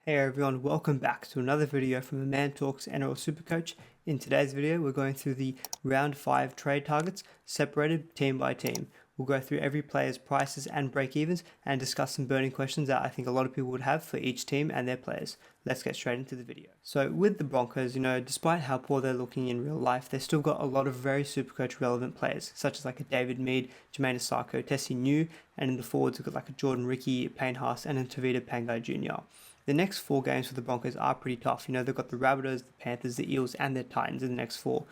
Hey everyone, welcome back to another video from the Man Talks NRL Supercoach. In today's video, we're going through the round 5 trade targets, separated team by team. We'll go through every player's prices and break-evens and discuss some burning questions that I think a lot of people would have for each team and their players. Let's get straight into the video. So with the Broncos, despite how poor they're looking in real life, they've still got a lot of very Supercoach relevant players, such as like a David Mead, Jermaine Asako, Tessie New, and in the forwards we've got like a Jordan Ricky, Payne Haas, and a Tavita Pangai Jr. The next 4 games for the Broncos are pretty tough. They've got the Rabbitohs, the Panthers, the Eels, and the Titans in the next four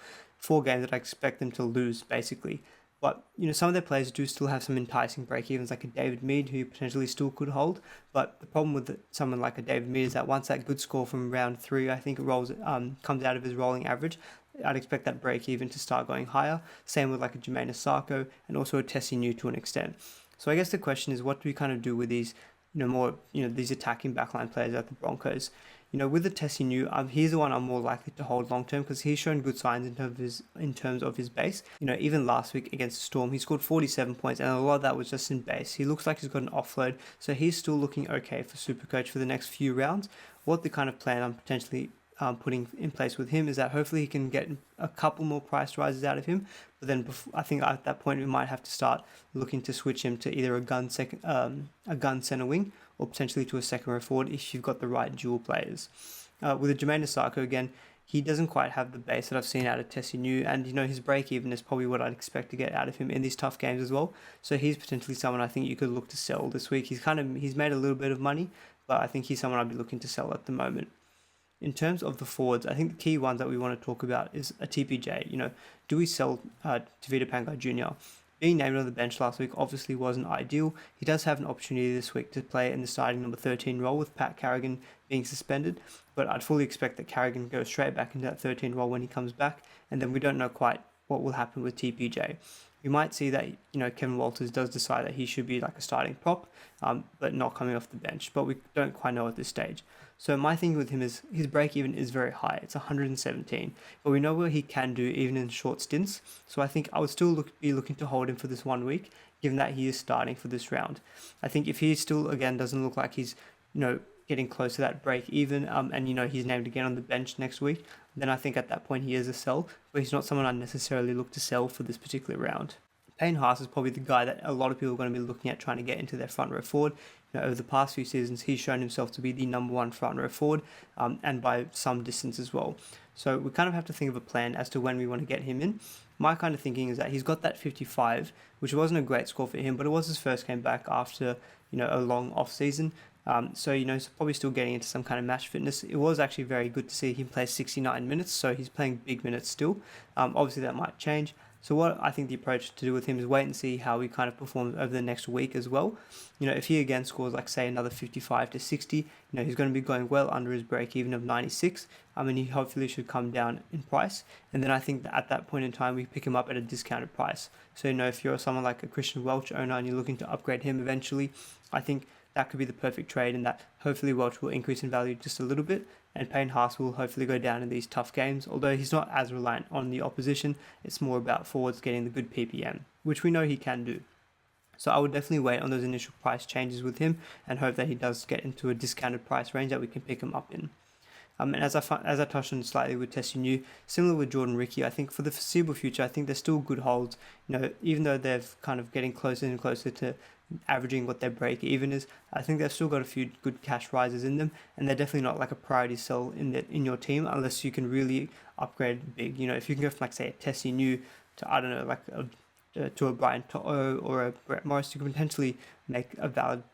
games that I expect them to lose, basically. But, some of their players do still have some enticing break-evens, like a David Mead, who potentially still could hold. But the problem with someone like a David Mead is that once that good score from round 3, I think comes out of his rolling average, I'd expect that break-even to start going higher. Same with like a Jermaine Asako and also a Tessie New to an extent. So I guess the question is, what do we kind of do with these these attacking backline players at the Broncos? With the Tessie New, he's the one I'm more likely to hold long term because he's shown good signs in terms of his base. Even last week against the Storm, he scored 47 points, and a lot of that was just in base. He looks like he's got an offload, so he's still looking okay for Supercoach for the next few rounds. What the kind of plan I'm potentially putting in place with him is that hopefully he can get a couple more price rises out of him, but then I think at that point we might have to start looking to switch him to either a gun center wing or potentially to a second row forward if you've got the right dual players. With a Jermaine Asako, again, he doesn't quite have the base that I've seen out of Tessie New, and his break even is probably what I'd expect to get out of him in these tough games as well. So he's potentially someone I think you could look to sell this week. He's made a little bit of money, but I think he's someone I'd be looking to sell at the moment. In terms of the forwards, I think the key ones that we want to talk about is a TPJ. Do we sell Tavita Pangai Jr.? Being named on the bench last week obviously wasn't ideal. He does have an opportunity this week to play in the starting number 13 role with Pat Carrigan being suspended, but I'd fully expect that Carrigan goes straight back into that 13 role when he comes back, and then we don't know quite what will happen with TPJ. We might see that Kevin Walters does decide that he should be like a starting prop, but not coming off the bench, but we don't quite know at this stage. So my thing with him is his break-even is very high. It's 117, but we know what he can do even in short stints. So I think I would still be looking to hold him for this 1 week, given that he is starting for this round. I think if he still, again, doesn't look like he's, getting close to that break-even, and, he's named again on the bench next week, then I think at that point he is a sell, but he's not someone I necessarily look to sell for this particular round. Payne Haas is probably the guy that a lot of people are going to be looking at trying to get into their front row forward. Over the past few seasons, he's shown himself to be the number 1 front row forward, and by some distance as well. So we kind of have to think of a plan as to when we want to get him in. My kind of thinking is that he's got that 55, which wasn't a great score for him, but it was his first game back after, a long off season. So he's probably still getting into some kind of match fitness. It was actually very good to see him play 69 minutes, so he's playing big minutes still. Obviously that might change. So what I think the approach to do with him is wait and see how he kind of performs over the next week as well. If he again scores like say another 55 to 60, he's going to be going well under his break even of 96. He hopefully should come down in price. And then I think that at that point in time, we pick him up at a discounted price. So, if you're someone like a Christian Welch owner and you're looking to upgrade him eventually, I think that could be the perfect trade, and that hopefully Welch will increase in value just a little bit, and Payne Haas will hopefully go down in these tough games. Although he's not as reliant on the opposition, it's more about forwards getting the good PPM, which we know he can do. So I would definitely wait on those initial price changes with him and hope that he does get into a discounted price range that we can pick him up in. And as I touched on slightly with Tessie New, similar with Jordan Ricky, I think for the foreseeable future, I think they're still good holds. Even though they're kind of getting closer and closer to averaging what their break even is, I think they've still got a few good cash rises in them, and they're definitely not like a priority sell in your team unless you can really upgrade big. If you can go from like say a Tessie New to I don't know to a Brian To'o or a Brett Morris, you can potentially make a valid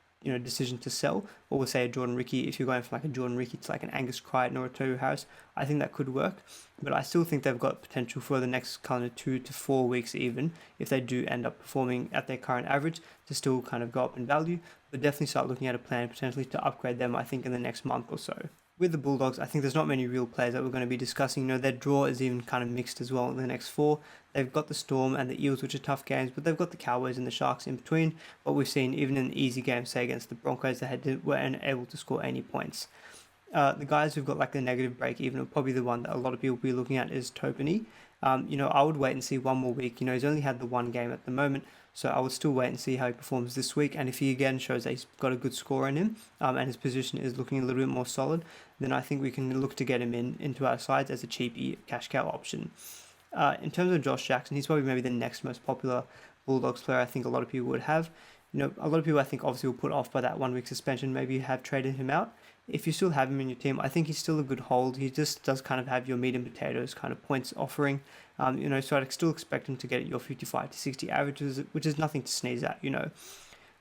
decision to sell. Or we'll say a Jordan Ricky, if you're going from like a Jordan Ricky to like an Angus Crichton or a Tohu Harris, I think that could work. But I still think they've got potential for the next kind of 2 to 4 weeks, even if they do end up performing at their current average, to still kind of go up in value. But definitely start looking at a plan potentially to upgrade them, I think, in the next month or so. With the Bulldogs, I think there's not many real players that we're going to be discussing. Their draw is even kind of mixed as well in the next 4. They've got the Storm and the Eels, which are tough games, but they've got the Cowboys and the Sharks in between. What we've seen, even in easy games, say against the Broncos, they weren't able to score any points. The guys who've got like the negative break even are probably the one that a lot of people will be looking at is Topany. I would wait and see one more week. He's only had the 1 game at the moment, So I would still wait and see how he performs this week. And if he again shows that he's got a good score in him, and his position is looking a little bit more solid, then I think we can look to get him into our sides as a cheapy cash cow option. In terms of Josh Jackson, he's probably maybe the next most popular Bulldogs player I think a lot of people would have. A lot of people I think obviously will put off by that 1 week suspension, maybe have traded him out. If you still have him in your team, I think he's still a good hold. He just does kind of have your meat and potatoes kind of points offering. So I'd still expect him to get your 55 to 60 averages, which is nothing to sneeze at,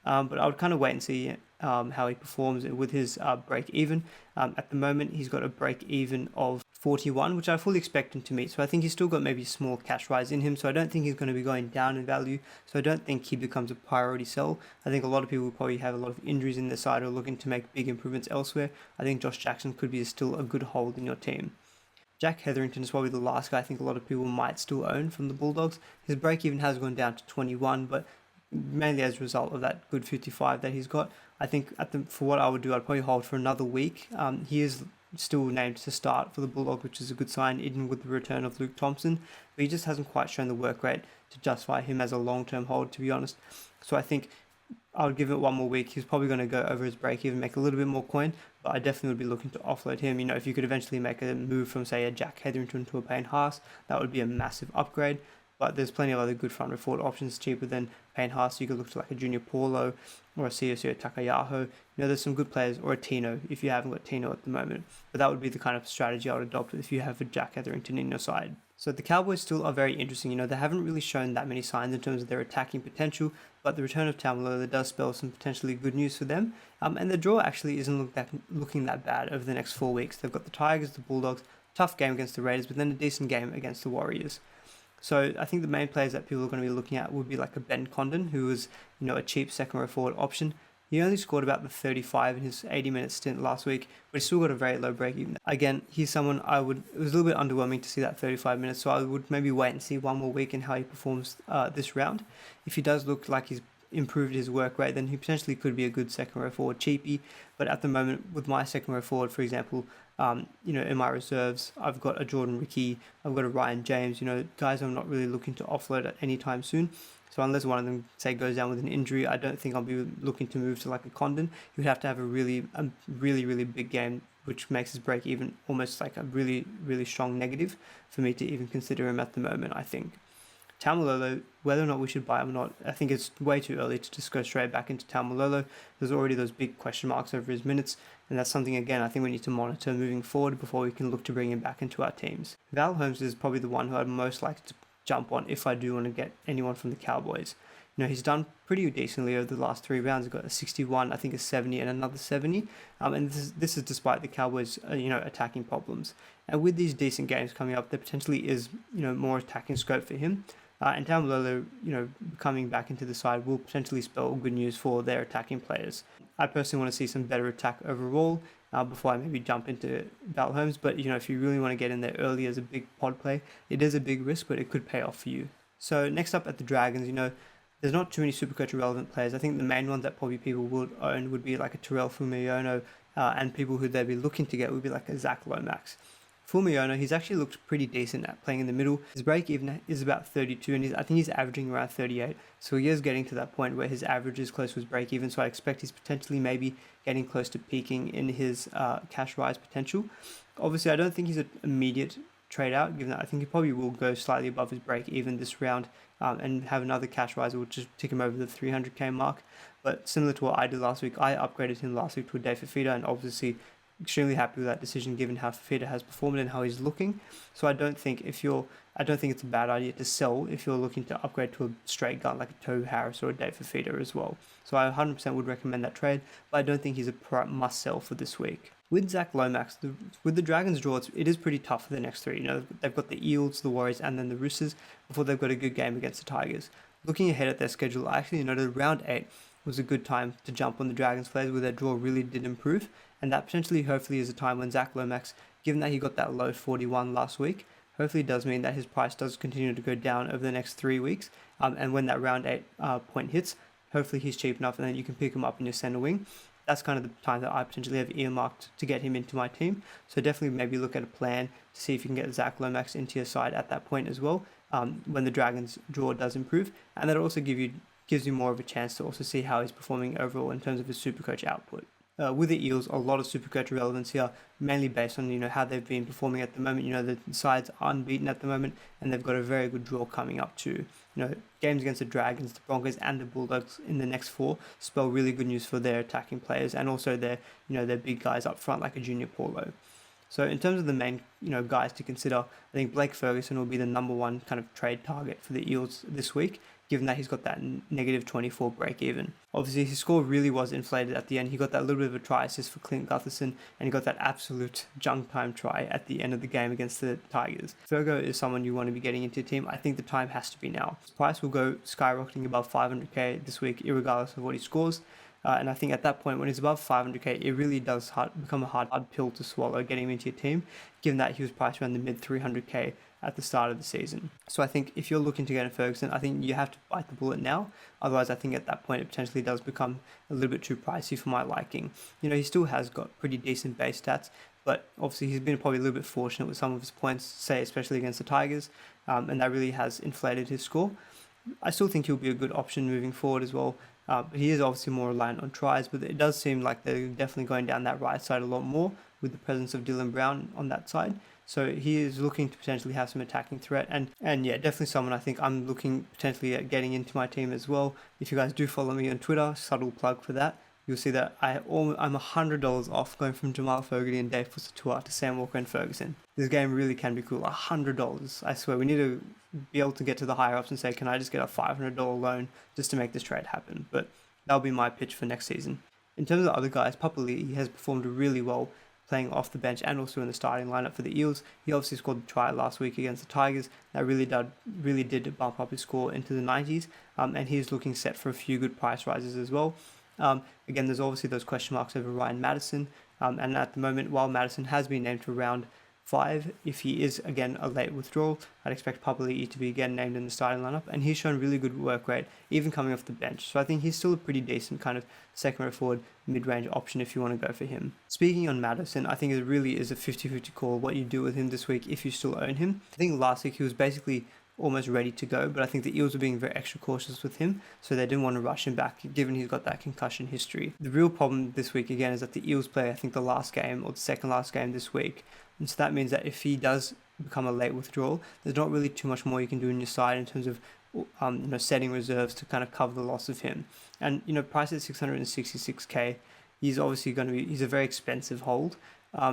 But I would kind of wait and see how he performs with his break even. At the moment, he's got a break even of 41, which I fully expect him to meet. So I think he's still got maybe a small cash rise in him. So I don't think he's going to be going down in value. So I don't think he becomes a priority sell. I think a lot of people will probably have a lot of injuries in their side or looking to make big improvements elsewhere. I think Josh Jackson could be still a good hold in your team. Jack Hetherington is probably the last guy I think a lot of people might still own from the Bulldogs. His break even has gone down to 21, but mainly as a result of that good 55 that he's got. I think for what I would do, I'd probably hold for another week. He is still named to start for the Bulldogs, which is a good sign, even with the return of Luke Thompson. But he just hasn't quite shown the work rate to justify him as a long-term hold, to be honest. So I think I would give it one more week. He's probably going to go over his break even, make a little bit more coin, but I definitely would be looking to offload him. If you could eventually make a move from, say, a Jack Hetherington to a Payne Haas, that would be a massive upgrade. But there's plenty of other good front row forward options cheaper than Payne Haas. You could look to like a Junior Paulo or a Siosio Takayaho. There's some good players, or a Tino if you haven't got Tino at the moment. But that would be the kind of strategy I would adopt if you have a Jack Hetherington in your side. So the Cowboys still are very interesting. They haven't really shown that many signs in terms of their attacking potential, but the return of Taumalolo does spell some potentially good news for them. And the draw actually isn't looking that bad over the next 4 weeks. They've got the Tigers, the Bulldogs, tough game against the Raiders, but then a decent game against the Warriors. So I think the main players that people are going to be looking at would be like a Ben Condon, who was, a cheap second row forward option. He only scored about the 35 in his 80-minute stint last week, but he still got a very low break even. Again, he's someone it was a little bit underwhelming to see that 35 minutes, so I would maybe wait and see one more week and how he performs this round. If he does look like he's improved his work rate, then he potentially could be a good second row forward cheapie. But at the moment, with my second row forward, for example, in my reserves, I've got a Jordan Ricky, I've got a Ryan James, guys I'm not really looking to offload at any time soon. So unless one of them, say, goes down with an injury, I don't think I'll be looking to move to like a Condon. He would have to have a really, really big game, which makes his break even almost like a really, really strong negative for me to even consider him at the moment, I think. Taumalolo, whether or not we should buy him or not, I think it's way too early to just go straight back into Taumalolo. There's already those big question marks over his minutes, and that's something, again, I think we need to monitor moving forward before we can look to bring him back into our teams. Val Holmes is probably the one who I'd most like to jump on if I do want to get anyone from the Cowboys. He's done pretty decently over the last 3 rounds. He's got a 61, I think a 70 and another 70. And this is despite the Cowboys, attacking problems. And with these decent games coming up, there potentially is, more attacking scope for him. And Taumalolo, coming back into the side will potentially spell good news for their attacking players. I personally want to see some better attack overall before I maybe jump into Val Holmes. But, if you really want to get in there early as a big pod play, it is a big risk, but it could pay off for you. So next up at the Dragons, there's not too many Supercoach relevant players. I think the main ones that probably people would own would be like a Terrell Fumeono, and people who they'd be looking to get would be like a Zach Lomax. Fumeono, he's actually looked pretty decent at playing in the middle. His break even is about 32, and I think he's averaging around 38. So he is getting to that point where his average is close to his break even. So I expect he's potentially maybe getting close to peaking in his cash rise potential. Obviously, I don't think he's an immediate trade out, given that I think he probably will go slightly above his break even this round and have another cash rise, which will just tick him over the 300k mark. But similar to what I did last week, I upgraded him last week to a Dave Fifita, and obviously extremely happy with that decision given how Fifita has performed and how he's looking. So I don't think it's a bad idea to sell if you're looking to upgrade to a straight gun like a Tohu Harris or a Dave Fifita as well. So I 100% would recommend that trade, but I don't think he's a must sell for this week. With Zach Lomax, with the Dragons draw, it is pretty tough for the next 3. They've got the Eels, the Warriors, and then the Roosters before they've got a good game against the Tigers. Looking ahead at their schedule, I actually noted round 8 was a good time to jump on the Dragons players where their draw really did improve, and that potentially hopefully is a time when Zach Lomax, given that he got that low 41 last week, hopefully it does mean that his price does continue to go down over the next 3 weeks, and when that round 8 point hits, hopefully he's cheap enough and then you can pick him up in your center wing. That's kind of the time that I potentially have earmarked to get him into my team. So definitely maybe look at a plan to see if you can get Zach Lomax into your side at that point as well, when the Dragons draw does improve. And that'll also give gives you more of a chance to also see how he's performing overall in terms of his Supercoach output. With the Eels, a lot of Supercoach relevance here, mainly based on how they've been performing at the moment. The sides are unbeaten at the moment, and they've got a very good draw coming up too. Games against the Dragons, the Broncos, and the Bulldogs in the next 4 spell really good news for their attacking players and also their their big guys up front like a Junior Paulo. So in terms of the main guys to consider, I think Blake Ferguson will be the #1 kind of trade target for the Eels this week, given that he's got that -24 break even. Obviously, his score really was inflated at the end. He got that little bit of a try assist for Clint Gutherson, and he got that absolute junk time try at the end of the game against the Tigers. Fergo is someone you want to be getting into your team. I think the time has to be now. His price will go skyrocketing above 500k this week, regardless of what he scores. And I think at that point, when he's above 500k, it really does become a hard pill to swallow getting him into your team, given that he was priced around the mid 300k at the start of the season. So I think if you're looking to get a Ferguson, I think you have to bite the bullet now. Otherwise, I think at that point, it potentially does become a little bit too pricey for my liking. He still has got pretty decent base stats, but obviously he's been probably a little bit fortunate with some of his points, say especially against the Tigers, and that really has inflated his score. I still think he'll be a good option moving forward as well. But he is obviously more reliant on tries, but it does seem like they're definitely going down that right side a lot more with the presence of Dylan Brown on that side. So he is looking to potentially have some attacking threat, and yeah, definitely someone I think I'm looking potentially at getting into my team as well. If you guys do follow me on Twitter, subtle plug for that, you'll see that I'm $100 off going from Jamal Fogarty and Dave Fusitu'a to Sam Walker and Ferguson. This game really can be cool. $100. I swear, we need to be able to get to the higher ups and say, can I just get a $500 loan just to make this trade happen? But that'll be my pitch for next season. In terms of the other guys, Papali'i has performed really well playing off the bench and also in the starting lineup for the Eels. He obviously scored the try last week against the Tigers. That really did bump up his score into the 90s, and he's looking set for a few good price rises as well. Again, there's obviously those question marks over Ryan Madison, and at the moment, while Madison has been named to round 5, if he is again a late withdrawal, I'd expect Papali'i to be again named in the starting lineup, and he's shown really good work rate even coming off the bench. So I think he's still a pretty decent kind of second row forward mid-range option if you want to go for him. Speaking on Madison, I think it really is a 50-50 call what you do with him this week if you still own him. I think last week he was basically almost ready to go, but I think the Eels were being very extra cautious with him, so they didn't want to rush him back given he's got that concussion history. The real problem this week again is that the Eels play I think the last game or the second last game this week, and so that means that if he does become a late withdrawal, there's not really too much more you can do in your side in terms of setting reserves to kind of cover the loss of him. And priced at 666k, he's obviously he's a very expensive hold,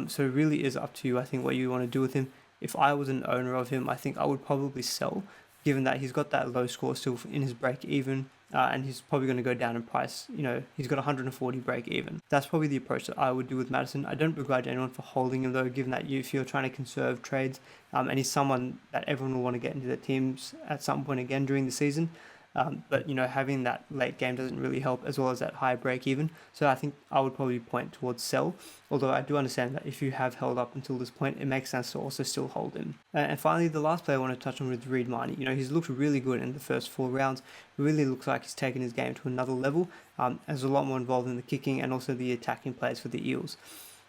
so it really is up to you I think what you want to do with him. If I was an owner of him, I think I would probably sell, given that he's got that low score still in his break even, and he's probably going to go down in price. He's got 140 break even. That's probably the approach that I would do with Madison. I don't begrudge anyone for holding him though, given that if you're trying to conserve trades, and he's someone that everyone will want to get into their teams at some point again during the season. But having that late game doesn't really help, as well as that high break even. So I think I would probably point towards sell, although I do understand that if you have held up until this point, it makes sense to also still hold him. And finally, the last player I want to touch on was Reed Mahoney. He's looked really good in the first 4 rounds. It really looks like he's taken his game to another level. There's a lot more involved in the kicking and also the attacking plays for the Eels.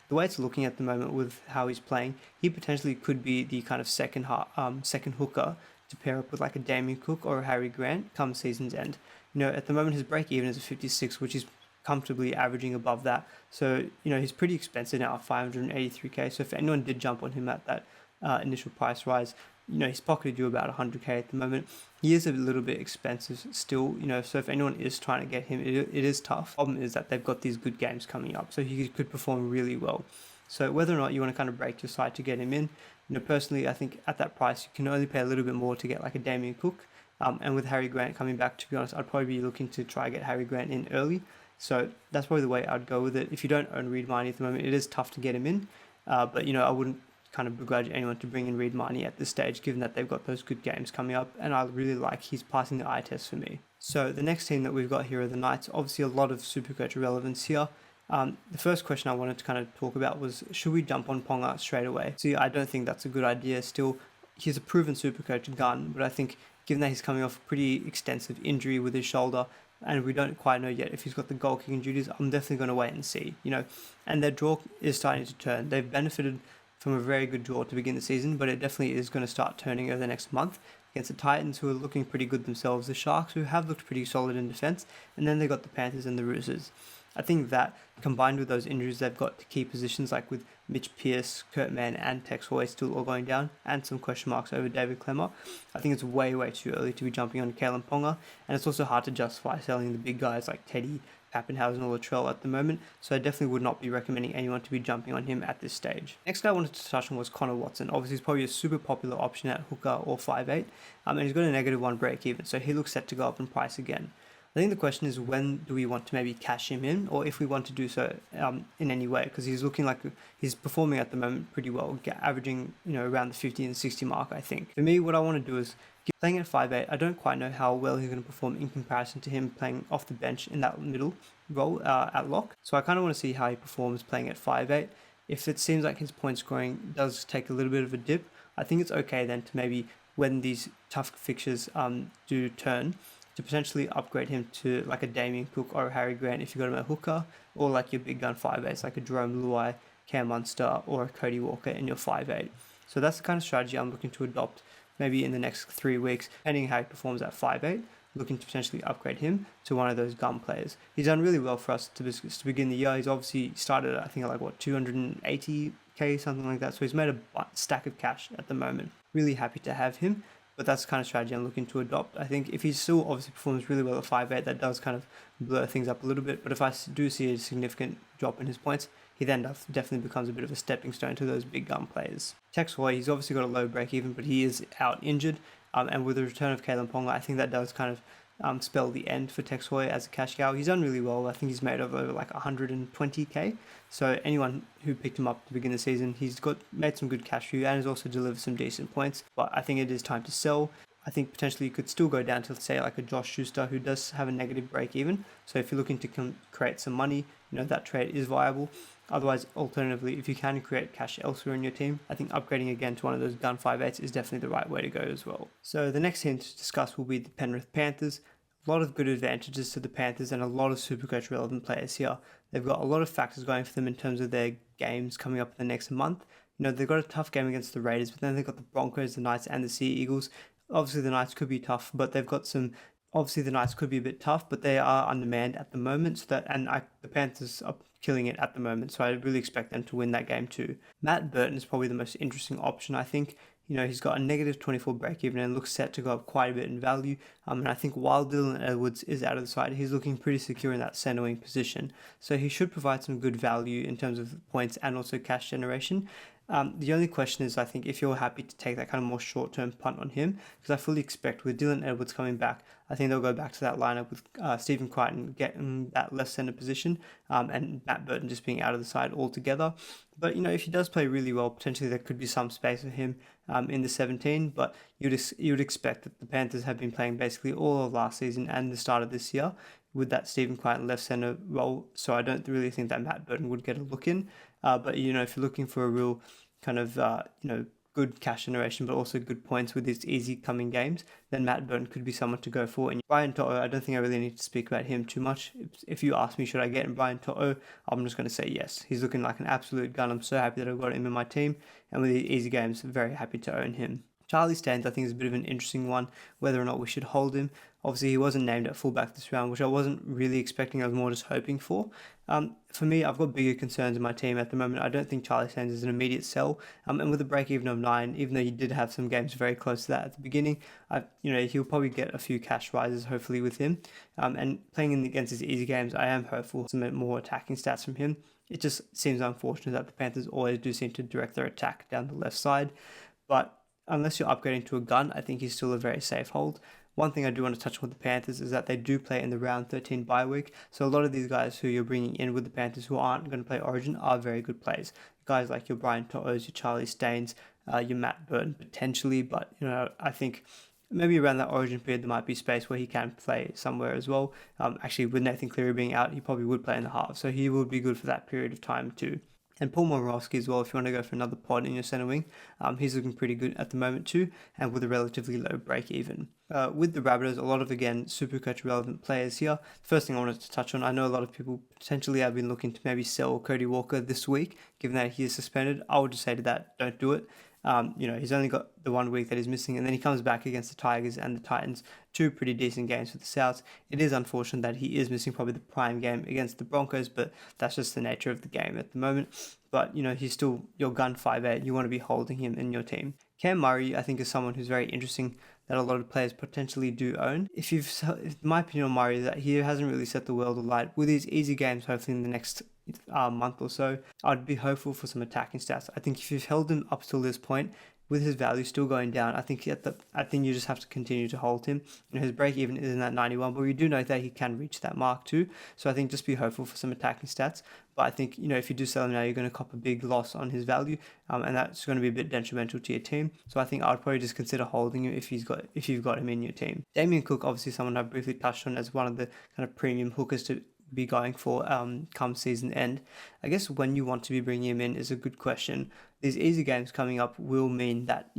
The way it's looking at the moment with how he's playing, he potentially could be the kind of second hooker to pair up with like a Damien Cook or a Harry Grant come season's end. At the moment his break even is a 56, which is comfortably averaging above that. So, he's pretty expensive now at 583k. So if anyone did jump on him at that initial price rise, he's pocketed you about 100k at the moment. He is a little bit expensive still, so if anyone is trying to get him, it is tough. Problem is that they've got these good games coming up, so he could perform really well. So whether or not you want to kind of break your side to get him in, personally, I think at that price, you can only pay a little bit more to get like a Damien Cook. And with Harry Grant coming back, to be honest, I'd probably be looking to try get Harry Grant in early. So that's probably the way I'd go with it. If you don't own Reed Mahoney at the moment, it is tough to get him in. But, I wouldn't kind of begrudge anyone to bring in Reed Mahoney at this stage, given that they've got those good games coming up. And I really like he's passing the eye test for me. So the next team that we've got here are the Knights. Obviously, a lot of Supercoach relevance here. The first question I wanted to kind of talk about was, should we jump on Ponga straight away? See, I don't think that's a good idea still. He's a proven Supercoach gun, but I think given that he's coming off a pretty extensive injury with his shoulder, and we don't quite know yet if he's got the goal kicking duties, I'm definitely going to wait and see, And their draw is starting to turn. They've benefited from a very good draw to begin the season, but it definitely is going to start turning over the next month. against the Titans, who are looking pretty good themselves, the Sharks, who have looked pretty solid in defense, and then they got the Panthers and the Roosters. I think that combined with those injuries they've got to key positions like with Mitch Pearce, Kurt Mann and Tex Hoy still all going down, and some question marks over David Klemmer, I think it's way too early to be jumping on Kalen Ponga, and it's also hard to justify selling the big guys like Teddy, Pappenhausen or Latrell at the moment, so I definitely would not be recommending anyone to be jumping on him at this stage. Next guy I wanted to touch on was Connor Watson. Obviously he's probably a super popular option at hooker or 5'8", and he's got a -1 break even, so he looks set to go up in price again. I think the question is, when do we want to maybe cash him in, or if we want to do so in any way, because he's looking like he's performing at the moment pretty well, averaging around the 50 and 60 mark. I think for me, what I want to do is playing at 5'8". I don't quite know how well he's going to perform in comparison to him playing off the bench in that middle role at lock. So I kind of want to see how he performs playing at 5'8". If it seems like his point scoring does take a little bit of a dip, I think it's okay then to maybe, when these tough fixtures do turn, to potentially upgrade him to like a Damien Cook or a Harry Grant if you got him at hooker, or like your big gun 5'8", like a Jerome Luai, Cam Munster or a Cody Walker in your 5'8". So that's the kind of strategy I'm looking to adopt maybe in the next 3 weeks, depending how he performs at 5'8", looking to potentially upgrade him to one of those gun players. He's done really well for us to begin the year. He's obviously started I think like 280k, something like that, so he's made a stack of cash at the moment. Really happy to have him. But that's the kind of strategy I'm looking to adopt. I think if he still obviously performs really well at 5'8", that does kind of blur things up a little bit. But if I do see a significant drop in his points, he then definitely becomes a bit of a stepping stone to those big gun players. Tex Hoy, he's obviously got a low break even, but he is out injured. And with the return of Kalen Ponga, I think that does kind of spell the end for Tex Hoy as a cash cow. He's done really well. I think he's made over like 120k. So anyone who picked him up to begin the season, he's made some good cash value and has also delivered some decent points. But I think it is time to sell. I think potentially you could still go down to, say, like a Josh Schuster, who does have a negative break even. So if you're looking to create some money, that trade is viable. Otherwise, alternatively, if you can create cash elsewhere in your team, I think upgrading again to one of those gun 5'8s is definitely the right way to go as well. So the next team to discuss will be the Penrith Panthers. A lot of good advantages to the Panthers and a lot of Supercoach relevant players here. They've got a lot of factors going for them in terms of their games coming up in the next month. They've got a tough game against the Raiders, but then they've got the Broncos, the Knights and the Sea Eagles. Obviously the Knights could be tough, but they've got some... Obviously the Knights could be a bit tough, but they are undermanned at the moment. The Panthers are killing it at the moment, so I really expect them to win that game too. Matt Burton is probably the most interesting option, I think. He's got a -24 break even and looks set to go up quite a bit in value. And I think while Dylan Edwards is out of the side, he's looking pretty secure in that center wing position. So he should provide some good value in terms of points and also cash generation. The only question is, I think, if you're happy to take that kind of more short-term punt on him, because I fully expect with Dylan Edwards coming back, I think they'll go back to that lineup with Stephen Crichton getting that left center position and Matt Burton just being out of the side altogether. But, if he does play really well, potentially there could be some space for him in the 17, but you'd expect that the Panthers have been playing basically all of last season and the start of this year with that Stephen Crichton left center role, so I don't really think that Matt Burton would get a look in. But if you're looking for a real kind of good cash generation, but also good points with these easy coming games, then Matt Burton could be someone to go for. And Brian To'o, I don't think I really need to speak about him too much. If you ask me, should I get in Brian To'o, I'm just going to say yes. He's looking like an absolute gun. I'm so happy that I've got him in my team, and with the easy games, very happy to own him. Charlie Staines, I think, is a bit of an interesting one, whether or not we should hold him. Obviously, he wasn't named at fullback this round, which I wasn't really expecting. I was more just hoping for. For me, I've got bigger concerns in my team at the moment. I don't think Charlie Staines is an immediate sell. And with a break-even of 9, even though he did have some games very close to that at the beginning, he'll probably get a few cash rises, hopefully, with him. And playing against his easy games, I am hopeful for some more attacking stats from him. It just seems unfortunate that the Panthers always do seem to direct their attack down the left side. But unless you're upgrading to a gun, I think he's still a very safe hold. One thing I do want to touch on with the Panthers is that they do play in the round 13 bye week. So a lot of these guys who you're bringing in with the Panthers who aren't going to play Origin are very good players. Guys like your Brian To'os, your Charlie Staines, your Matt Burton potentially. But, I think maybe around that Origin period there might be space where he can play somewhere as well. Actually, with Nathan Cleary being out, he probably would play in the half. So he would be good for that period of time too. And Paul Morawski as well, if you want to go for another pod in your centre wing. He's looking pretty good at the moment too, and with a relatively low break even. With the Rabbitohs, a lot of, again, Supercoach relevant players here. First thing I wanted to touch on, I know a lot of people potentially have been looking to maybe sell Cody Walker this week, given that he is suspended. I would just say to that, don't do it. He's only got the 1 week that he's missing, and then he comes back against the Tigers and the Titans, 2 pretty decent games for the Souths. It is unfortunate that he is missing probably the prime game against the Broncos, but that's just the nature of the game at the moment. But, he's still your gun 5'8". You want to be holding him in your team. Cam Murray, I think, is someone who's very interesting that a lot of players potentially do own. My opinion on Murray is that he hasn't really set the world alight. With these easy games, hopefully in the next month or so, I'd be hopeful for some attacking stats. I think if you've held him up till this point, with his value still going down, I think you just have to continue to hold him. His break even isn't at 91, but we do know that he can reach that mark too. So I think just be hopeful for some attacking stats. But I think if you do sell him now, you're going to cop a big loss on his value, and that's going to be a bit detrimental to your team. So I think I'd probably just consider holding him if you've got him in your team. Damien Cook, obviously someone I've briefly touched on as one of the kind of premium hookers to be going for come season end. I guess when you want to be bringing him in is a good question. These easy games coming up will mean that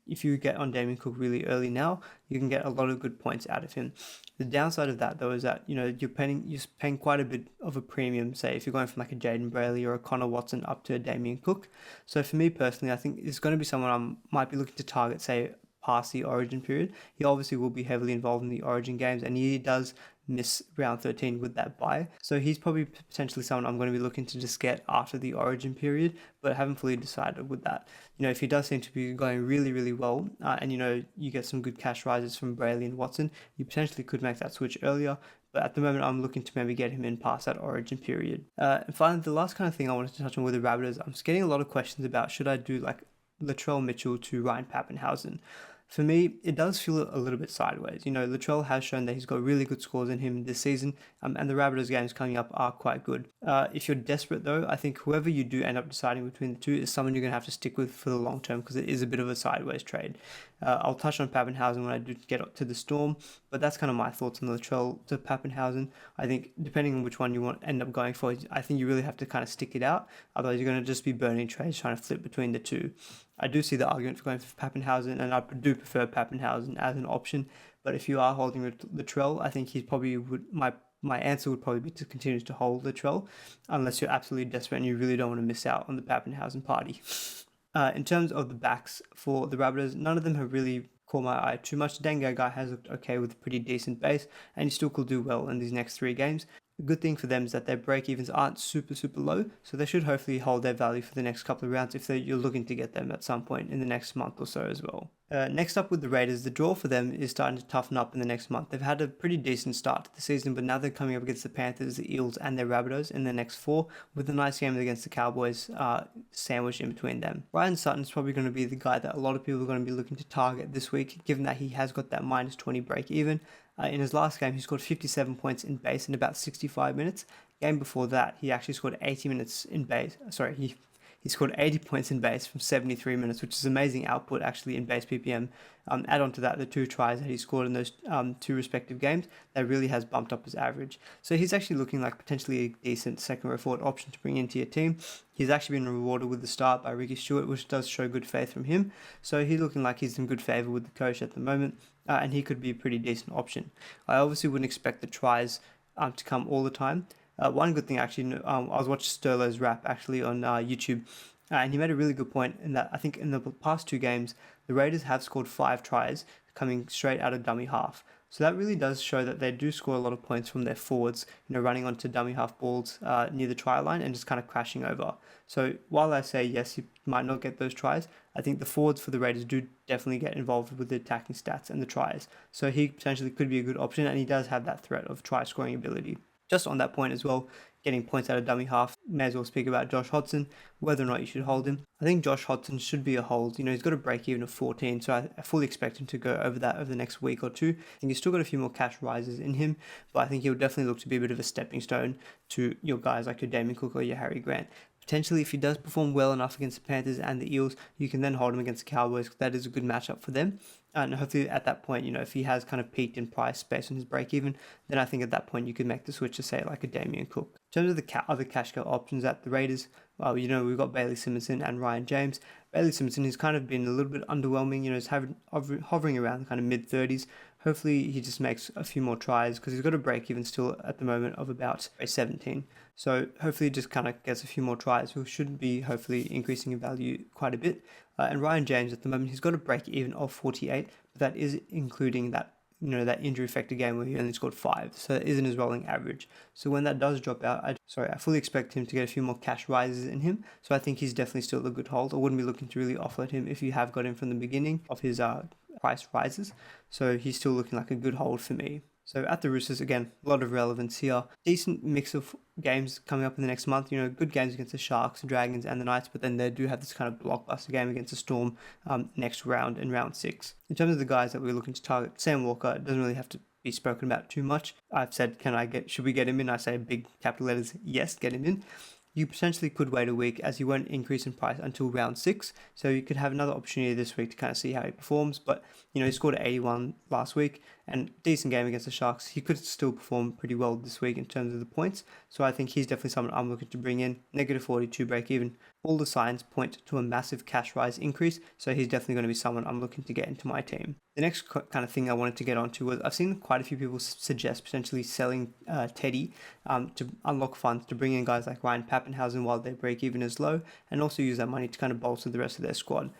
if you get on Damien Cook really early now, you can get a lot of good points out of him. The downside of that though is that you're paying quite a bit of a premium. Say if you're going from like a Jaden Brayley or a Connor Watson up to a Damien Cook. So for me personally, I think it's going to be someone I might be looking to target, say past the Origin period. He obviously will be heavily involved in the Origin games, and he does miss round 13 with that bye. So he's probably potentially someone I'm going to be looking to just get after the Origin period, but I haven't fully decided with that. If he does seem to be going really, really well, and you get some good cash rises from Brayley and Watson, you potentially could make that switch earlier. But at the moment, I'm looking to maybe get him in past that Origin period. And finally, the last kind of thing I wanted to touch on with the Rabbitohs, I'm just getting a lot of questions about should I do like Latrell Mitchell to Ryan Papenhuyzen. For me, it does feel a little bit sideways. Latrell has shown that he's got really good scores in him this season, and the Rabbitohs games coming up are quite good. If you're desperate though, I think whoever you do end up deciding between the two is someone you're going to have to stick with for the long term, because it is a bit of a sideways trade. I'll touch on Papenhuyzen when I do get up to the Storm, but that's kind of my thoughts on Latrell to Papenhuyzen. I think depending on which one you want end up going for, I think you really have to kind of stick it out. Otherwise, you're going to just be burning trades trying to flip between the two. I do see the argument for going for Papenhuyzen, and I do prefer Papenhuyzen as an option. But if you are holding Latrell, I think he's probably my answer would probably be to continue to hold Latrell, unless you're absolutely desperate and you really don't want to miss out on the Papenhuyzen party. In terms of the backs for the Rabbitohs, none of them have really caught my eye too much. Dane Gagai has looked okay with a pretty decent base, and he still could do well in these next 3 games. The good thing for them is that their break-evens aren't super low, so they should hopefully hold their value for the next couple of rounds if you're looking to get them at some point in the next month or so as well. Next up with the Raiders, the draw for them is starting to toughen up in the next month. They've had a pretty decent start to the season, but now they're coming up against the Panthers, the Eels, and their Rabbitohs in the next 4, with a nice game against the Cowboys sandwiched in between them. Ryan Sutton is probably going to be the guy that a lot of people are going to be looking to target this week, given that he has got that minus 20 break even. In his last game, he scored 57 points in base in about 65 minutes. Game before that, he actually scored 80 minutes in base. He scored 80 points in base from 73 minutes, which is amazing output actually in base PPM. Add on to that the 2 tries that he scored in those 2 respective games, that really has bumped up his average. So he's actually looking like potentially a decent second row forward option to bring into your team. He's actually been rewarded with the start by Ricky Stewart, which does show good faith from him. So he's looking like he's in good favour with the coach at the moment, and he could be a pretty decent option. I obviously wouldn't expect the tries to come all the time. One good thing actually, I was watching Sterlo's rap actually on YouTube, and he made a really good point in that I think in the past 2 games, the Raiders have scored 5 tries coming straight out of dummy half. So that really does show that they do score a lot of points from their forwards, running onto dummy half balls near the try line and just kind of crashing over. So while I say yes, you might not get those tries, I think the forwards for the Raiders do definitely get involved with the attacking stats and the tries. So he potentially could be a good option, and he does have that threat of try scoring ability. Just on that point as well, getting points out of dummy half, may as well speak about Josh Hodgson, whether or not you should hold him. I think Josh Hodgson should be a hold. He's got a break even of 14, so I fully expect him to go over that over the next week or 2. I think he's still got a few more cash rises in him, but I think he'll definitely look to be a bit of a stepping stone to your guys like your Damien Cook or your Harry Grant. Potentially, if he does perform well enough against the Panthers and the Eels, you can then hold him against the Cowboys, because that is a good matchup for them. And hopefully at that point, if he has kind of peaked in price based on his break even, then I think at that point you could make the switch to say like a Damien Cook. In terms of the other cash cow options at the Raiders, well, we've got Bailey Simonson and Ryan James. Bailey Simonson has kind of been a little bit underwhelming, he's hovering around kind of mid-30s, hopefully he just makes a few more tries because he's got a break even still at the moment of about a 17. So hopefully he just kind of gets a few more tries. We should be hopefully increasing in value quite a bit. And Ryan James at the moment, he's got a break even of 48, but that is including that that injury affected game where he only scored 5, so that isn't his rolling average. So when that does drop out, I fully expect him to get a few more cash rises in him. So I think he's definitely still a good hold. I wouldn't be looking to really offload him if you have got him from the beginning of his price rises. So he's still looking like a good hold for me. So at the Roosters, again, a lot of relevance here. Decent mix of games coming up in the next month. Good games against the Sharks, the Dragons, and the Knights, but then they do have this kind of blockbuster game against the Storm next round in round 6. In terms of the guys that we're looking to target, Sam Walker doesn't really have to be spoken about too much. I've said, should we get him in? I say big capital letters, yes, get him in. You potentially could wait a week as he won't increase in price until round 6. So you could have another opportunity this week to kind of see how he performs. But, he scored 81 last week and decent game against the Sharks. He could still perform pretty well this week in terms of the points. So I think he's definitely someone I'm looking to bring in. Negative 42 break even. All the signs point to a massive cash rise increase. So he's definitely going to be someone I'm looking to get into my team. The next kind of thing I wanted to get onto was I've seen quite a few people suggest potentially selling Teddy to unlock funds to bring in guys like Ryan Papenhuyzen while their break even is low, and also use that money to kind of bolster the rest of their squad.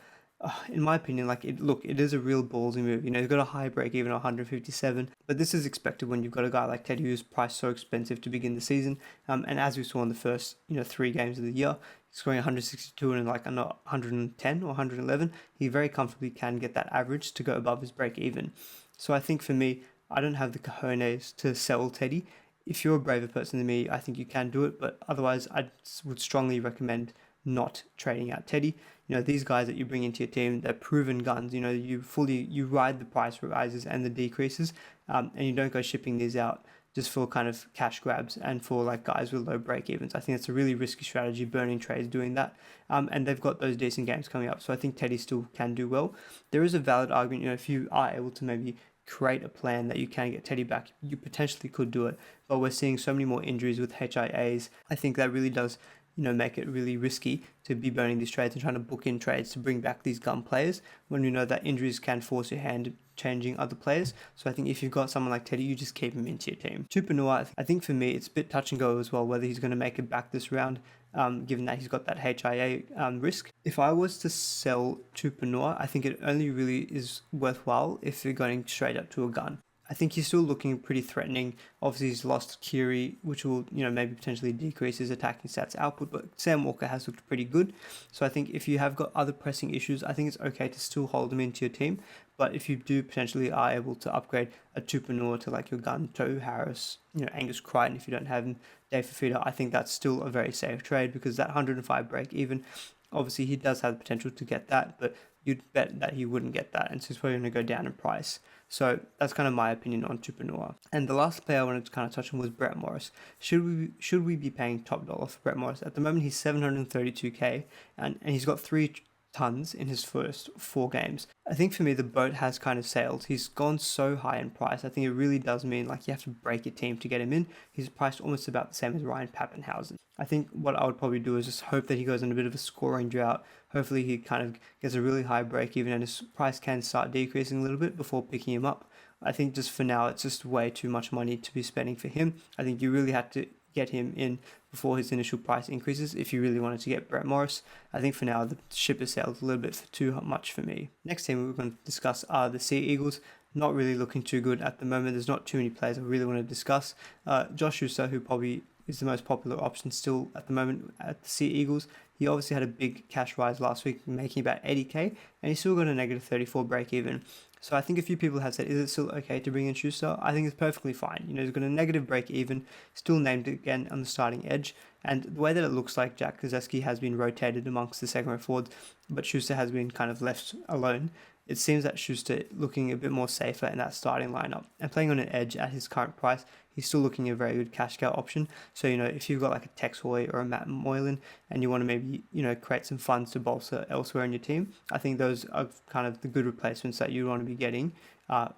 In my opinion, it is a real ballsy move. He's got a high break even 157, but this is expected when you've got a guy like Teddy who's priced so expensive to begin the season. And as we saw in the first 3 games of the year, scoring 162 and 110 or 111, he very comfortably can get that average to go above his break even. So I think for me, I don't have the cojones to sell Teddy. If you're a braver person than me, I think you can do it, but otherwise I would strongly recommend not trading out Teddy. These guys that you bring into your team, they're proven guns. You ride the price rises and the decreases, and you don't go shipping these out just for kind of cash grabs and for guys with low break evens. I think it's a really risky strategy, burning trades doing that. And they've got those decent games coming up. So I think Teddy still can do well. There is a valid argument, if you are able to maybe create a plan that you can get Teddy back, you potentially could do it. But we're seeing so many more injuries with HIAs. I think that really does make it really risky to be burning these trades and trying to book in trades to bring back these gun players when you know that injuries can force your hand changing other players. So I think if you've got someone like Teddy, you just keep him into your team. Tupouniua, I think for me, it's a bit touch and go as well, whether he's going to make it back this round, given that he's got that HIA risk. If I was to sell Tupouniua, I think it only really is worthwhile if you're going straight up to a gun. I think he's still looking pretty threatening. Obviously, he's lost Kiri, which will, maybe potentially decrease his attacking stats output, but Sam Walker has looked pretty good. So I think if you have got other pressing issues, I think it's okay to still hold him into your team. But if you do potentially are able to upgrade a Tupouniua to your gun, Tohu Harris, Angus Crichton, if you don't have him, Dave Fifita, I think that's still a very safe trade because that 105 break even, obviously he does have the potential to get that, but you'd bet that he wouldn't get that, and so he's probably going to go down in price. So that's kind of my opinion on Tupouniua. And the last player I wanted to kind of touch on was Brett Morris. Should we be paying top dollar for Brett Morris? At the moment, he's 732k, and he's got 3 tons in his first 4 games. I think for me, the boat has kind of sailed. He's gone so high in price. I think it really does mean you have to break your team to get him in. He's priced almost about the same as Ryan Papenhuyzen. I think what I would probably do is just hope that he goes on a bit of a scoring drought. Hopefully he kind of gets a really high break even and his price can start decreasing a little bit before picking him up. I think just for now, it's just way too much money to be spending for him. I think you really have to get him in before his initial price increases if you really wanted to get Brett Morris. I think for now the ship has sailed a little bit too much for me. Next team we're going to discuss are the Sea Eagles. Not really looking too good at the moment. There's not too many players I really want to discuss. Josh Schuster, who probably is the most popular option still at the moment at the Sea Eagles. He obviously had a big cash rise last week, making about 80k, and he's still got a negative 34 break even. So I think a few people have said, is it still okay to bring in Schuster? I think it's perfectly fine. He's got a negative break even, still named again on the starting edge. And the way that it looks like Jack Kozeski has been rotated amongst the second row forwards, but Schuster has been kind of left alone. It seems that Schuster looking a bit more safer in that starting lineup. And playing on an edge at his current price, he's still looking at a very good cash cow option. So, if you've got like a Tex Hoy or a Matt Moylan and you want to maybe, create some funds to bolster elsewhere in your team, I think those are kind of the good replacements that you want to be getting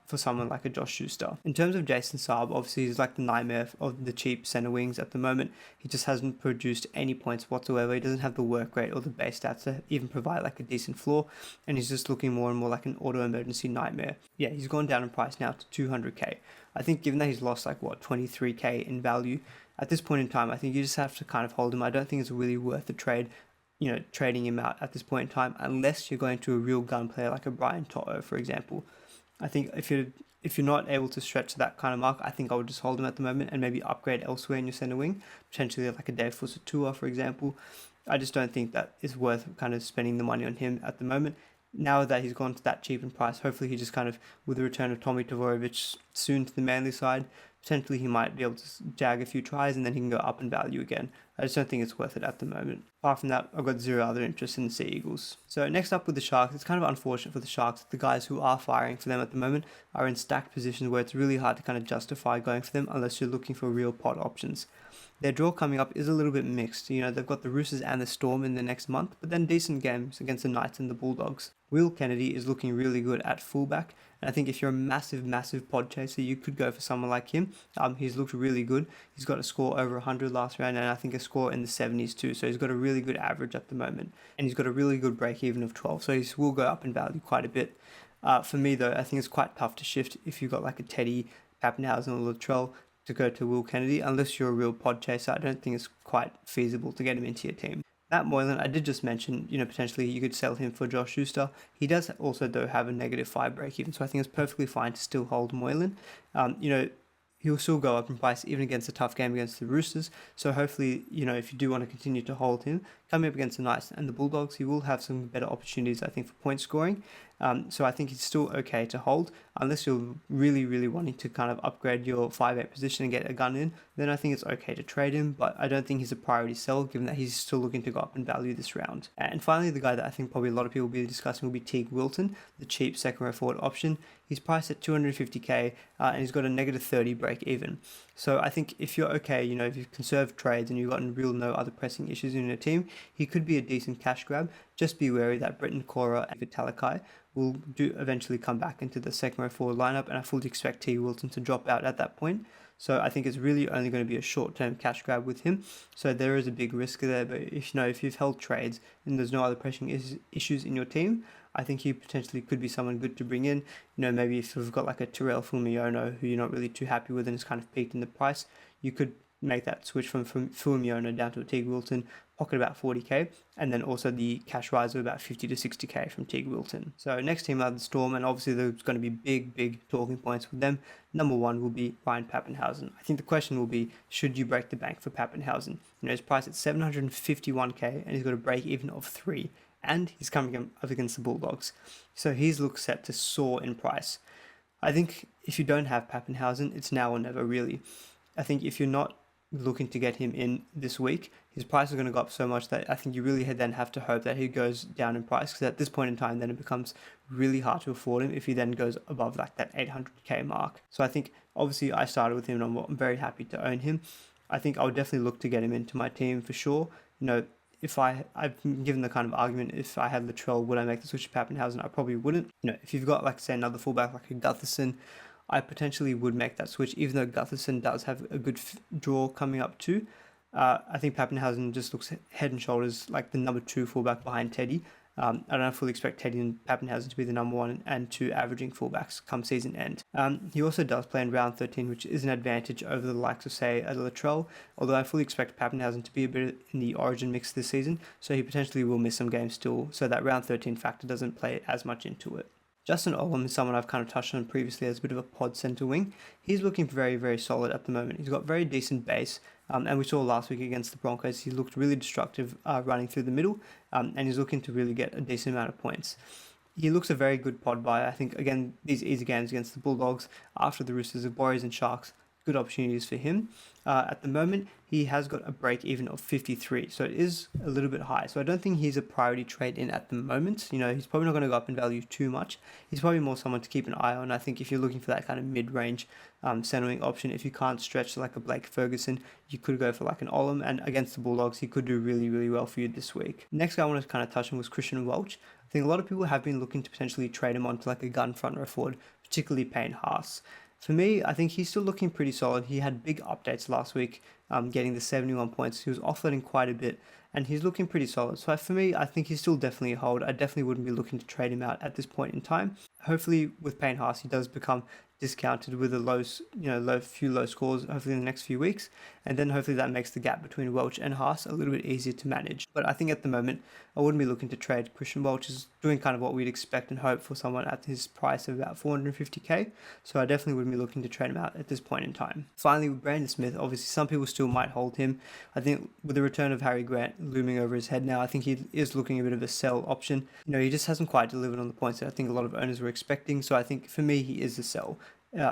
for someone like a Josh Schuster. In terms of Jason Saab, obviously he's like the nightmare of the cheap center wings at the moment. He just hasn't produced any points whatsoever. He doesn't have the work rate or the base stats to even provide like a decent floor, and he's just looking more and more like an auto emergency nightmare. Yeah, he's gone down in price now to 200k. I think given that he's lost like 23k in value at this point in time, I think you just have to kind of hold him. I don't think it's really worth the trade, trading him out at this point in time, unless you're going to a real gun player like a Brian To'o, for example. I think if you're not able to stretch that kind of mark, I think I would just hold him at the moment and maybe upgrade elsewhere in your center wing, potentially like a Dave Fusatua, for example. I just don't think that is worth kind of spending the money on him at the moment. Now that he's gone to that cheap in price, hopefully he just kind of, with the return of Tommy Tavorovich soon to the Manly side, potentially he might be able to jag a few tries and then he can go up in value again. I just don't think it's worth it at the moment. Apart from that, I've got zero other interest in the Sea Eagles. So next up with the Sharks, it's kind of unfortunate for the Sharks that the guys who are firing for them at the moment are in stacked positions where it's really hard to kind of justify going for them unless you're looking for real pot options. Their draw coming up is a little bit mixed. They've got the Roosters and the Storm in the next month, but then decent games against the Knights and the Bulldogs. Will Kennedy is looking really good at fullback, and I think if you're a massive pod chaser, you could go for someone like him. He's looked really good. He's got a score over 100 last round, and I think a score in the 70s too, so he's got a really good average at the moment, and he's got a really good break even of 12, so he will go up in value quite a bit. For me though, I think it's quite tough to shift if you've got like a Teddy, Pappenhausen or Latrell to go to Will Kennedy. Unless you're a real pod chaser, I don't think it's quite feasible to get him into your team. Matt Moylan, I did just mention, potentially you could sell him for Josh Schuster. He does also, though, have a -5 break even, so I think it's perfectly fine to still hold Moylan. He'll still go up in price even against a tough game against the Roosters. So hopefully, if you do want to continue to hold him, coming up against the Knights and the Bulldogs, he will have some better opportunities, I think, for point scoring. So I think he's still okay to hold, unless you're really wanting to kind of upgrade your 5'8 position and get a gun in, then I think it's okay to trade him, but I don't think he's a priority sell given that he's still looking to go up in value this round. And finally, the guy that I think probably a lot of people will be discussing will be Teague Wilton, the cheap second row forward option. He's priced at 250k and he's got a -30 break even. So I think if you're okay, if you've conserved trades and you've got no other pressing issues in your team, he could be a decent cash grab. Just be wary that Britton Cora and Vitalikai will eventually come back into the second row forward lineup, and I fully expect T. Wilton to drop out at that point. So I think it's really only going to be a short-term cash grab with him. So there is a big risk there, but if you've held trades and there's no other pressing issues in your team, I think he potentially could be someone good to bring in. Maybe if you've got like a Terrell Fumiona who you're not really too happy with and is kind of peaked in the price, you could make that switch from Fumiona down to a Teague Wilton, pocket about 40k, and then also the cash rise of about 50 to 60k from Teague Wilton. So next team are the Storm, and obviously there's going to be big talking points with them. Number one will be Ryan Pappenhausen. I think the question will be, should you break the bank for Pappenhausen? He's priced at 751k and he's got a break even of 3, and he's coming up against the Bulldogs. So his looks set to soar in price. I think if you don't have Pappenhausen, it's now or never really. I think if you're not looking to get him in this week, his price is going to go up so much that I think you really then have to hope that he goes down in price, because at this point in time then it becomes really hard to afford him if he then goes above like that 800k mark. So I think obviously I started with him and I'm very happy to own him. I think I would definitely look to get him into my team for sure. If I've been given the kind of argument, if I had Latrell, would I make the switch to Pappenhausen? I probably wouldn't. If you've got like say another fullback like a Gutherson, I potentially would make that switch, even though Gutherson does have a good draw coming up too. I think Pappenhausen just looks head and shoulders like the number 2 fullback behind Teddy. I don't fully expect Teddy and Pappenhausen to be the number 1 and 2 averaging fullbacks come season end. He also does play in round 13, which is an advantage over the likes of, say, a Latrell, although I fully expect Pappenhausen to be a bit in the origin mix this season, so he potentially will miss some games still, so that round 13 factor doesn't play as much into it. Justin Olam is someone I've kind of touched on previously as a bit of a pod centre wing. He's looking very solid at the moment. He's got very decent base, and we saw last week against the Broncos, he looked really destructive running through the middle, and he's looking to really get a decent amount of points. He looks a very good pod buy. I think, again, these easy games against the Bulldogs, after the Roosters, the Warriors and Sharks, good opportunities for him. At the moment, he has got a break even of 53, so it is a little bit high. So I don't think he's a priority trade in at the moment. He's probably not going to go up in value too much. He's probably more someone to keep an eye on. I think if you're looking for that kind of mid-range centering option, if you can't stretch like a Blake Ferguson, you could go for like an Olam, and against the Bulldogs, he could do really, really well for you this week. Next guy I wanted to kind of touch on was Christian Welch. I think a lot of people have been looking to potentially trade him onto like a gun front row forward, particularly Payne Haas. For me, I think he's still looking pretty solid. He had big updates last week, getting the 71 points. He was offloading quite a bit, and he's looking pretty solid. So for me, I think he's still definitely a hold. I definitely wouldn't be looking to trade him out at this point in time. Hopefully, with Payne Haas, he does become discounted with a few low scores, hopefully in the next few weeks, and then hopefully that makes the gap between Welch and Haas a little bit easier to manage. But I think at the moment, I wouldn't be looking to trade. Christian Welch is doing kind of what we'd expect and hope for someone at his price of about 450k, so I definitely wouldn't be looking to trade him out at this point in time. Finally, with Brandon Smith, obviously some people still might hold him. I think with the return of Harry Grant looming over his head now, I think he is looking a bit of a sell option. He just hasn't quite delivered on the points that I think a lot of owners were expecting, so I think for me, he is a sell.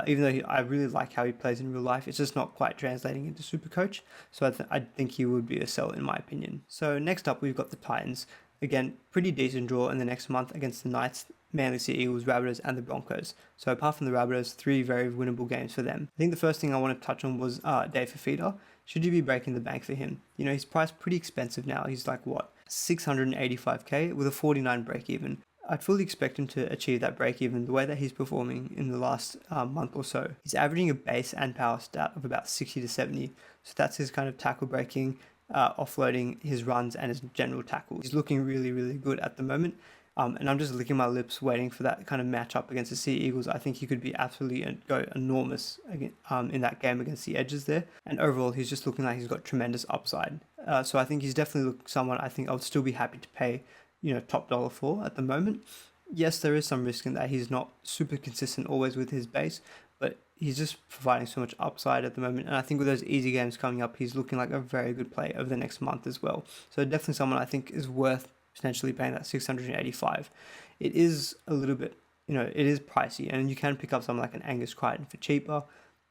Even though I really like how he plays in real life, it's just not quite translating into Supercoach. So I think he would be a sell in my opinion. So next up, we've got the Titans. Again, pretty decent draw in the next month against the Knights, Manly Sea Eagles, Rabbitohs, and the Broncos. So apart from the Rabbitohs, 3 very winnable games for them. I think the first thing I want to touch on was Dave Fifita. Should you be breaking the bank for him? He's priced pretty expensive now. He's like, what, 685k with a 49 break even. I'd fully expect him to achieve that break even the way that he's performing in the last month or so. He's averaging a base and power stat of about 60 to 70. So that's his kind of tackle breaking, offloading, his runs, and his general tackles. He's looking really, really good at the moment. And I'm just licking my lips waiting for that kind of matchup against the Sea Eagles. I think he could be absolutely go enormous in that game against the Edges there. And overall, he's just looking like he's got tremendous upside. So I think he's definitely someone I think I would still be happy to pay top dollar for at the moment. Yes, there is some risk in that he's not super consistent always with his base, but he's just providing so much upside at the moment. And I think with those easy games coming up, he's looking like a very good play over the next month as well. So definitely someone I think is worth potentially paying that 685. It is a little bit, it is pricey, and you can pick up someone like an Angus Crichton for cheaper.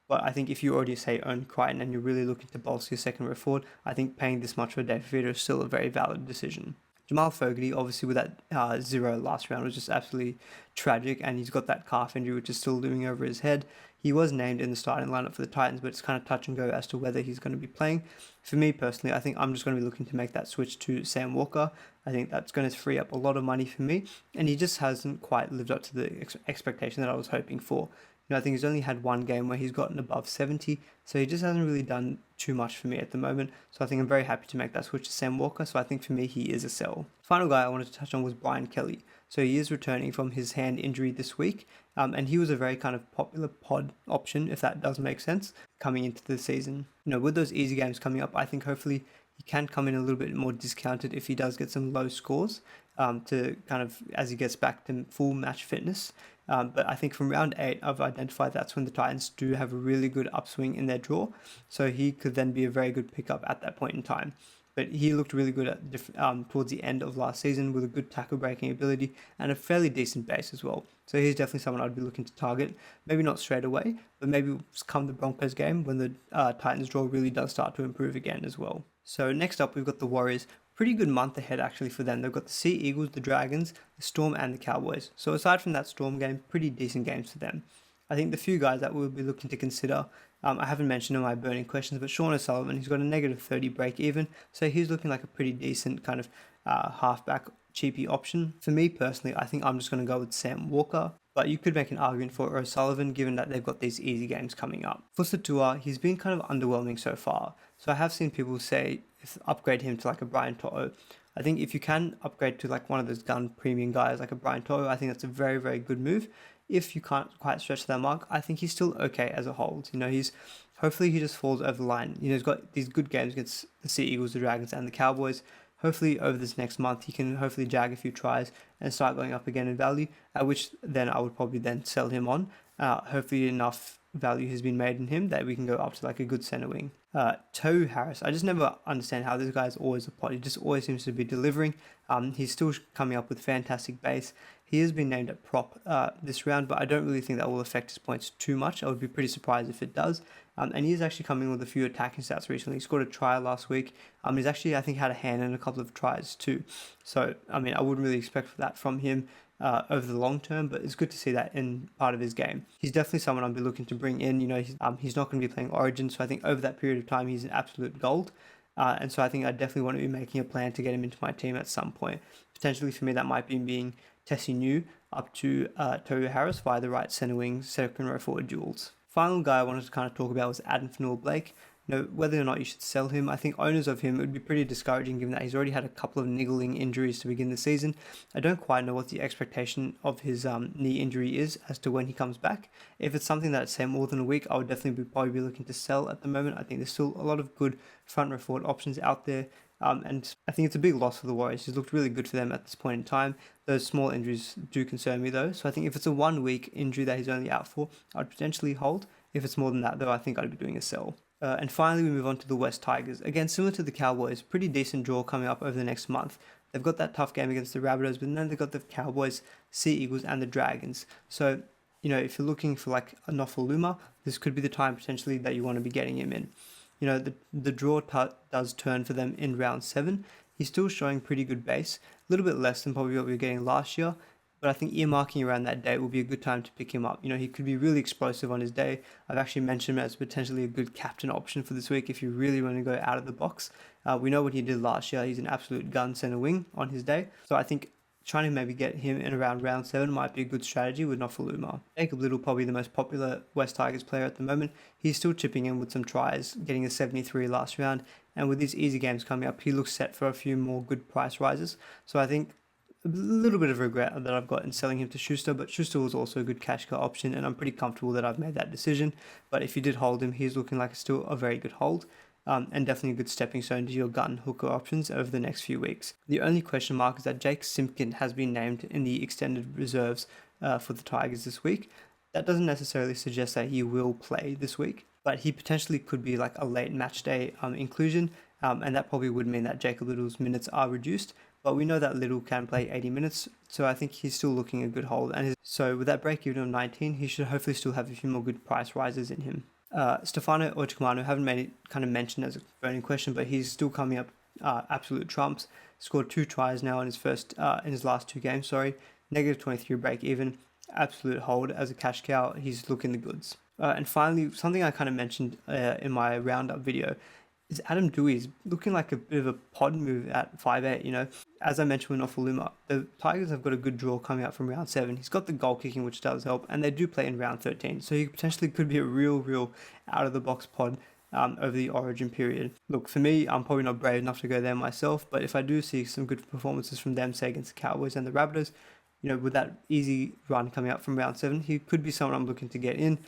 But I think if you already say own Crichton and you're really looking to bolster your second row forward, I think paying this much for Dave Fifita is still a very valid decision. Jamal Fogarty, obviously with that 0 last round, was just absolutely tragic, and he's got that calf injury which is still looming over his head. He was named in the starting lineup for the Titans, but it's kind of touch and go as to whether he's going to be playing. For me personally, I think I'm just going to be looking to make that switch to Sam Walker. I think that's going to free up a lot of money for me, and he just hasn't quite lived up to the expectation that I was hoping for. I think he's only had one game where he's gotten above 70, so he just hasn't really done too much for me at the moment. So I think I'm very happy to make that switch to Sam Walker, so I think for me he is a sell. Final guy I wanted to touch on was Brian Kelly. So he is returning from his hand injury this week, and he was a very kind of popular pod option, if that does make sense, coming into the season. With those easy games coming up, I think hopefully he can come in a little bit more discounted if he does get some low scores, to kind of as he gets back to full match fitness. But I think from round 8, I've identified that's when the Titans do have a really good upswing in their draw. So he could then be a very good pickup at that point in time. But he looked really good at towards the end of last season with a good tackle breaking ability and a fairly decent base as well. So he's definitely someone I'd be looking to target. Maybe not straight away, but maybe come the Broncos game when the Titans draw really does start to improve again as well. So next up, we've got the Warriors. Pretty good month ahead actually for them. They've got the Sea Eagles, the Dragons, the Storm, and the Cowboys. So aside from that Storm game, pretty decent games for them. I think the few guys that we'll be looking to consider, I haven't mentioned in my burning questions, but Sean O'Sullivan, he's got a negative 30 break even, so he's looking like a pretty decent kind of halfback cheapy option. For me personally, I think I'm just going to go with Sam Walker, but you could make an argument for O'Sullivan given that they've got these easy games coming up. For Satua, he's been kind of underwhelming so far, so I have seen people say upgrade him to like a Brian To'o. I think if you can upgrade to like one of those gun premium guys like a Brian To'o, I think that's a very, very good move. If you can't quite stretch that mark, I think he's still okay as a hold. Hopefully he just falls over the line. He's got these good games against the Sea Eagles, the Dragons, and the Cowboys. Hopefully over this next month he can hopefully jag a few tries and start going up again in value, at which then I would probably then sell him on. Hopefully enough value has been made in him that we can go up to like a good center wing. Tohu Harris, I just never understand how this guy's always a pod. He just always seems to be delivering. He's still coming up with fantastic base. He has been named at prop this round, but I don't really think that will affect his points too much. I would be pretty surprised if it does. And he is actually coming with a few attacking stats recently. He scored a try last week. He's actually, I think, had a hand in a couple of tries too. So, I mean, I wouldn't really expect that from him over the long term, but it's good to see that in part of his game. He's definitely someone I'll be looking to bring in. You know, he's not going to be playing Origin, so I think over that period of time, he's an absolute gold. And so I think I definitely want to be making a plan to get him into my team at some point. Potentially for me, that might be being Tessie New up to Tohu Harris via the right center wing, second row forward duels. Final guy I wanted to kind of talk about was Addin Fonua-Blake. You know, whether or not you should sell him, I think owners of him, it would be pretty discouraging given that he's already had a couple of niggling injuries to begin the season. I don't quite know what the expectation of his knee injury is as to when he comes back. If it's something that's, say, more than a week, I would definitely probably be looking to sell at the moment. I think there's still a lot of good front row forward options out there. And I think it's a big loss for the Warriors. He's looked really good for them at this point in time. Those small injuries do concern me though. So I think if it's a 1 week injury that he's only out for, I'd potentially hold. If it's more than that though, I think I'd be doing a sell. And finally, we move on to the West Tigers. Again, similar to the Cowboys, pretty decent draw coming up over the next month. They've got that tough game against the Rabbitohs, but then they've got the Cowboys, Sea Eagles, and the Dragons. So, you know, if you're looking for like a Nofoaluma, this could be the time potentially that you want to be getting him in. You know, the draw does turn for them in round 7. He's still showing pretty good base, a little bit less than probably what we were getting last year. But I think earmarking around that day will be a good time to pick him up. You know, he could be really explosive on his day. I've actually mentioned him as potentially a good captain option for this week if you really want to go out of the box. We know what he did last year. He's an absolute gun center wing on his day. So I think trying to maybe get him in around round 7 might be a good strategy with Nofoaluma. Jacob Liddle, probably the most popular West Tigers player at the moment. He's still chipping in with some tries, getting a 73 last round. And with these easy games coming up, he looks set for a few more good price rises. So I think a little bit of regret that I've got in selling him to Schuster, but Schuster was also a good cash cow option, and I'm pretty comfortable that I've made that decision. But if you did hold him, he's looking like still a very good hold, and definitely a good stepping stone to your gun hooker options over the next few weeks. The only question mark is that Jake Simpkin has been named in the extended reserves for the Tigers this week. That doesn't necessarily suggest that he will play this week, but he potentially could be like a late match day inclusion, and that probably would mean that Jacob Liddle's minutes are reduced. But we know that Liddle can play 80 minutes, so I think he's still looking a good hold. And so with that break even of 19, he should hopefully still have a few more good price rises in him. Stefano Utoikamanu, haven't made it kind of mentioned as a burning question, but he's still coming up absolute trumps. Scored 2 tries now in his last 2 games. Negative 23 break even, absolute hold as a cash cow. He's looking the goods. And finally, something I kind of mentioned in my roundup video is Adam Douei's looking like a bit of a pod move at 5'8", you know. As I mentioned with Nofoaluma, the Tigers have got a good draw coming out from round 7. He's got the goal kicking, which does help, and they do play in round 13. So he potentially could be a real out-of-the-box pod over the Origin period. Look, for me, I'm probably not brave enough to go there myself, but if I do see some good performances from them, say against the Cowboys and the Rabbitohs, you know, with that easy run coming out from round 7, he could be someone I'm looking to get in.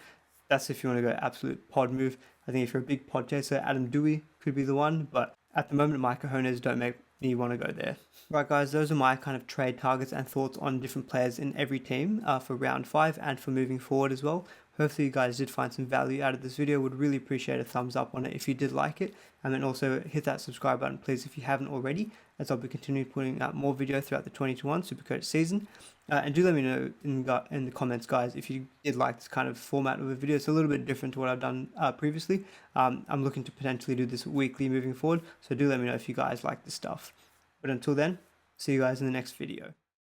That's if you want to go absolute pod move. I think if you're a big pod chaser, Adam Douei could be the one, but at the moment, my cojones don't make me want to go there. Right, guys, those are my kind of trade targets and thoughts on different players in every team for round 5 and for moving forward as well. Hopefully you guys did find some value out of this video. Would really appreciate a thumbs up on it if you did like it. And then also hit that subscribe button, please, if you haven't already, as I'll be continuing putting out more video throughout the 2021 Supercoach season. And do let me know in the comments, guys, if you did like this kind of format of a video. It's a little bit different to what I've done previously. I'm looking to potentially do this weekly moving forward. So do let me know if you guys like this stuff. But until then, see you guys in the next video.